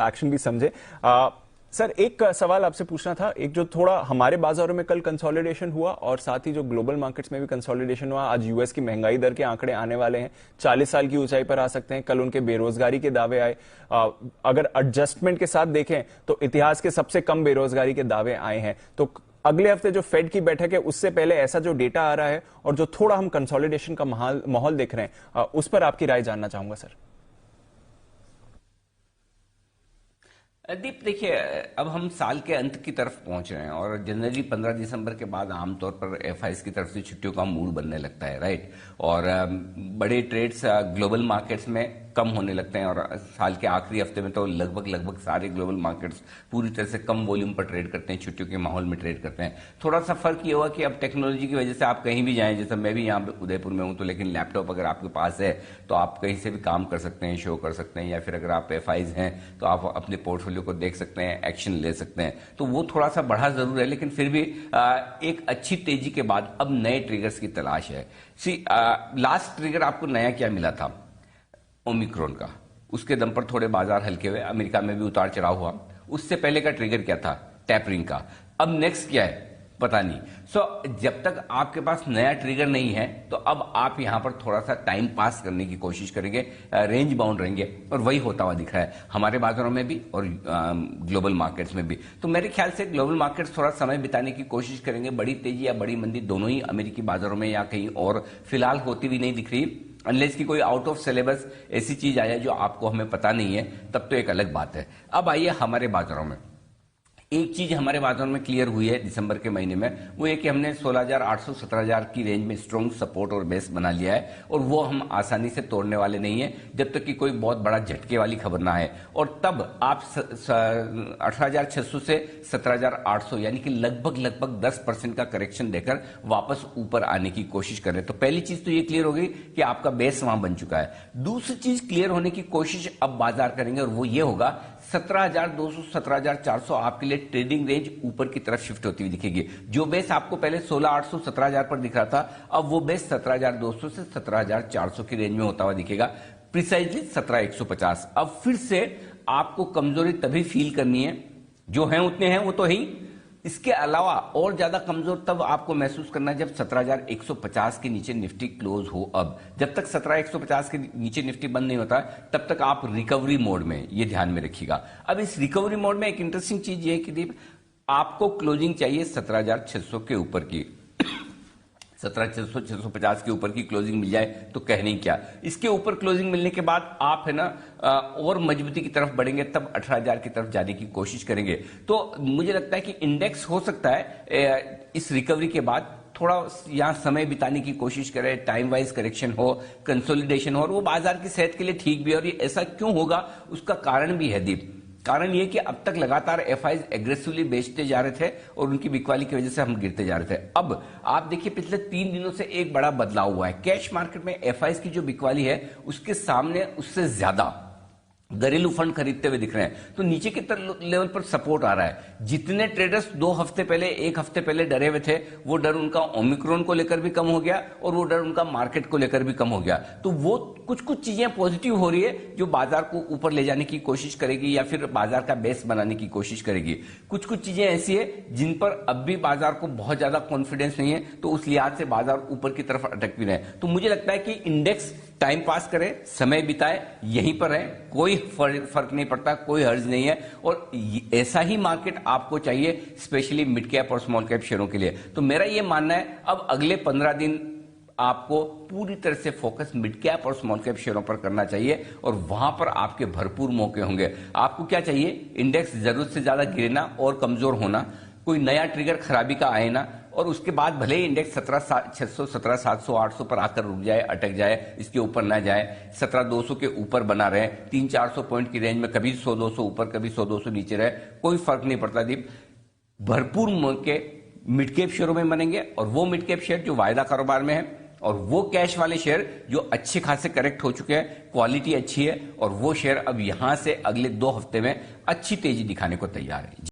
Action भी समझे। Sir, एक सवाल आपसे पूछना था, एक जो थोड़ा हमारे बाजारों में कल कंसोलिडेशन हुआ और साथ ही जो ग्लोबल मार्केट्स में भी कंसोलिडेशन हुआ। आज यूएस की महंगाई दर के आंकड़े आने वाले हैं, 40 साल की ऊंचाई पर आ सकते हैं। कल उनके बेरोजगारी के दावे आए। अगर एडजस्टमेंट के साथ देखें तो इतिहास के सबसे कम बेरोजगारी के दावे आए हैं। तो अगले हफ्ते जो फेड की बैठक है उससे पहले ऐसा जो डेटा आ रहा है और जो थोड़ा हम कंसोलिडेशन का माहौल देख रहे हैं, उस पर आपकी राय जानना चाहूंगा सर। दीप, देखिए, अब हम साल के अंत की तरफ पहुंच रहे हैं और जनरली 15 दिसंबर के बाद आमतौर पर एफआईज की तरफ से छुट्टियों का मूड बनने लगता है, राइट। और बड़े ट्रेड्स ग्लोबल मार्केट्स में कम होने लगते हैं और साल के आखिरी हफ्ते में तो लगभग सारे ग्लोबल मार्केट्स पूरी तरह से कम वॉल्यूम पर ट्रेड करते हैं, छुट्टियों के माहौल में ट्रेड करते हैं। थोड़ा सा फर्क ये हुआ कि अब टेक्नोलॉजी की वजह से आप कहीं भी जाएं, जैसे मैं भी यहाँ उदयपुर में हूँ, तो लेकिन लैपटॉप अगर आपके पास है तो आप कहीं से भी काम कर सकते हैं, शो कर सकते हैं, या फिर अगर आप एफआईज हैं तो आप अपने पोर्टफोलियो को देख सकते हैं, एक्शन ले सकते हैं। तो वो थोड़ा सा बढ़ा जरूर है, लेकिन फिर भी एक अच्छी तेजी के बाद अब नए ट्रिगर्स की तलाश है। लास्ट ट्रिगर आपको नया क्या मिला था? ओमिक्रॉन का। उसके दम पर थोड़े बाजार हल्के हुए, अमेरिका में भी उतार चढ़ाव हुआ। उससे पहले का ट्रिगर क्या था? टैपरिंग का। अब नेक्स्ट क्या है पता नहीं। जब तक आपके पास नया ट्रिगर नहीं है तो अब आप यहां पर थोड़ा सा टाइम पास करने की कोशिश करेंगे, रेंज बाउंड रहेंगे, और वही होता हुआ दिख रहा है हमारे बाजारों में भी और ग्लोबल मार्केट्स में भी। तो मेरे ख्याल से ग्लोबल मार्केट्स थोड़ा समय बिताने की कोशिश करेंगे। बड़ी तेजी या बड़ी मंदी दोनों ही अमेरिकी बाजारों में या कहीं और फिलहाल होती भी नहीं दिख रही, अनलेस की कोई आउट ऑफ सिलेबस ऐसी चीज आ जाए जो आपको हमें पता नहीं है, तब तो एक अलग बात है। अब आइए हमारे बाजारों में। एक चीज हमारे बाजारों में क्लियर हुई है दिसंबर के महीने में, वो ये कि हमने 16,800 17,000 की रेंज में स्ट्रॉन्ग सपोर्ट और बेस बना लिया है, और वो हम आसानी से तोड़ने वाले नहीं है जब तक कि कोई बहुत बड़ा झटके वाली खबर ना है। और तब आप 18,600 से 17,800 यानी कि लगभग 10% का करेक्शन देकर वापस ऊपर आने की कोशिश करें। तो पहली चीज तो ये क्लियर हो गई कि आपका बेस वहां बन चुका है। दूसरी चीज क्लियर होने की कोशिश अब बाजार करेंगे और वो ये होगा 17,200 17,400 आपके लिए ट्रेडिंग रेंज ऊपर की तरफ शिफ्ट होती हुई दिखेगी। जो बेस आपको पहले 16,800 17,000 पर दिख रहा था, अब वो बेस 17,200 से 17,400 की रेंज में होता हुआ दिखेगा, प्रिसाइजली 17,150। अब फिर से आपको कमजोरी तभी फील करनी है, जो है उतने हैं वो तो ही, इसके अलावा और ज्यादा कमजोर तब आपको महसूस करना है जब 17,150 के नीचे निफ्टी क्लोज हो। अब जब तक 17,150 के नीचे निफ्टी बंद नहीं होता तब तक आप रिकवरी मोड में, ये ध्यान में रखिएगा। अब इस रिकवरी मोड में एक इंटरेस्टिंग चीज ये है कि दीप, आपको क्लोजिंग चाहिए 17,600 के ऊपर की। 17,600 650 के ऊपर की क्लोजिंग मिल जाए तो कहने क्या। इसके ऊपर क्लोजिंग मिलने के बाद आप है ना और मजबूती की तरफ बढ़ेंगे, तब 18,000 की तरफ जाने की कोशिश करेंगे। तो मुझे लगता है कि इंडेक्स हो सकता है इस रिकवरी के बाद थोड़ा यहां समय बिताने की कोशिश करे, टाइम वाइज करेक्शन हो, कंसोलिडेशन हो, और वो बाजार की सेहत के लिए ठीक भी है। और ये ऐसा क्यों होगा उसका कारण भी है दीप। कारण ये कि अब तक लगातार एफआईज एग्रेसिवली बेचते जा रहे थे और उनकी बिकवाली की वजह से हम गिरते जा रहे थे। अब आप देखिए पिछले 3 दिनों से एक बड़ा बदलाव हुआ है। कैश मार्केट में एफआईज की जो बिकवाली है उसके सामने उससे ज्यादा घरेलू फंड खरीदते हुए दिख रहे हैं। तो नीचे के लेवल पर सपोर्ट आ रहा है। जितने ट्रेडर्स 2 हफ्ते पहले 1 हफ्ते पहले डरे हुए थे, वो डर उनका ओमिक्रॉन को लेकर भी कम हो गया और वो डर उनका मार्केट को लेकर भी कम हो गया। तो वो कुछ चीजें पॉजिटिव हो रही है जो बाजार को ऊपर ले जाने की कोशिश करेगी या फिर बाजार का बेस बनाने की कोशिश करेगी। कुछ चीजें ऐसी है जिन पर अब भी बाजार को बहुत ज्यादा कॉन्फिडेंस नहीं है, तो उस लिहाज से बाजार ऊपर की तरफ अटक भी रहे। तो मुझे लगता है कि इंडेक्स टाइम पास करे, समय बिताए, यहीं पर है, कोई फर्क नहीं पड़ता, कोई हर्ज नहीं है। और ऐसा ही मार्केट आपको चाहिए, स्पेशली मिड कैप और स्मॉल कैप शेयरों के लिए। तो मेरा यह मानना है अब अगले 15 दिन आपको पूरी तरह से फोकस मिड कैप और स्मॉल कैप शेयरों पर करना चाहिए और वहां पर आपके भरपूर मौके होंगे। आपको क्या चाहिए? इंडेक्स जरूरत से ज्यादा गिरना और कमजोर होना, कोई नया ट्रिगर खराबी का आए ना, और उसके बाद भले ही इंडेक्स 17,600 17,700 800 पर आकर रुक जाए, अटक जाए, इसके ऊपर ना जाए, 17,200 के ऊपर बना रहे, 300-400 पॉइंट की रेंज में कभी 100-200 ऊपर कभी 100-200 नीचे रहे, कोई फर्क नहीं पड़ता दीप। भरपूर मौके मिड कैप शेयरों में बनेंगे, और वो मिड कैप शेयर जो वायदा कारोबार में है, और वो कैश वाले शेयर जो अच्छे खासे करेक्ट हो चुके हैं, क्वालिटी अच्छी है, और वो शेयर अब यहां से अगले 2 हफ्ते में अच्छी तेजी दिखाने को तैयार है।